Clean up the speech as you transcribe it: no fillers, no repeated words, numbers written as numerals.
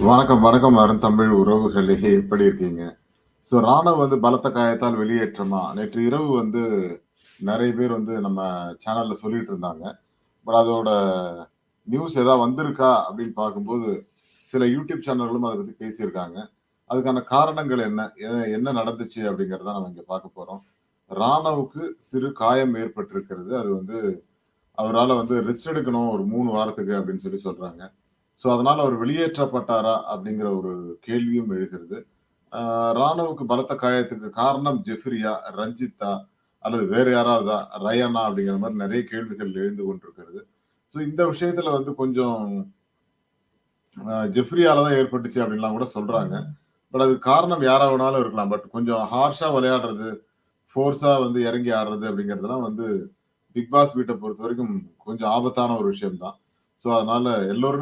வணக்கம், வணக்கம் அருந்தமிழ் உறவுகளே! எப்படி இருக்கீங்க? ராணுவ பலத்த காயத்தால் வெளியேற்றமா? நேற்று இரவு நெறைய பேர் நம்ம சேனல்ல சொல்லிட்டு இருந்தாங்க. பட் அதோட நியூஸ் ஏதாவது வந்திருக்கா? அப்படின்னு பார்க்கும்போது, சில யூடியூப் சேனல்களும் அத பத்தி பேசியிருக்காங்க. அதுக்கான காரணங்கள் என்ன? என்ன நடந்துச்சு? அப்படிங்கிறத நம்ம இங்க பார்க்க போறோம். ராணவுக்கு சிறு காயம் ஏற்பட்டிருக்கிறது. அது அவரால ரெஸ்ட் எடுக்கணும் ஒரு 3 வாரத்துக்கு அப்படின்னு சொல்றாங்க. அதனால அவர் வெளியேற்றப்பட்டாரா? அப்படிங்கிற ஒரு கேள்வியும் எழுகிறது. ஆ ராணுவுக்கு பலத்த காயத்துக்கு காரணம் ஜெஃப்ரியா? ரஞ்சித்தா? அல்லது வேறு யாராவதா? ரயானா? அப்படிங்கிற மாரி நெறைய கேள்விகள் எழுந்து கொண்டிருக்கிறது. இந்த விஷயத்துல கொஞ்சம் ஜெஃப்ரியால தான் ஏற்பட்டுச்சு அப்படின்லாம் கூட சொல்றாங்க. பட் அதுக்கு காரணம் யாரா வேணாலும் இருக்கலாம். பட் கொஞ்சம் ஹார்ஷா விளையாடுறது, ஃபோர்ஸா இறங்கி ஆடுறது அப்படிங்கிறதெல்லாம் பிக் பாஸ் வீட்ட பொறுத்தவரைக்கும் கொஞ்சம் ஆபத்தான ஒரு விஷயம் தான். அதனால எல்லோருமே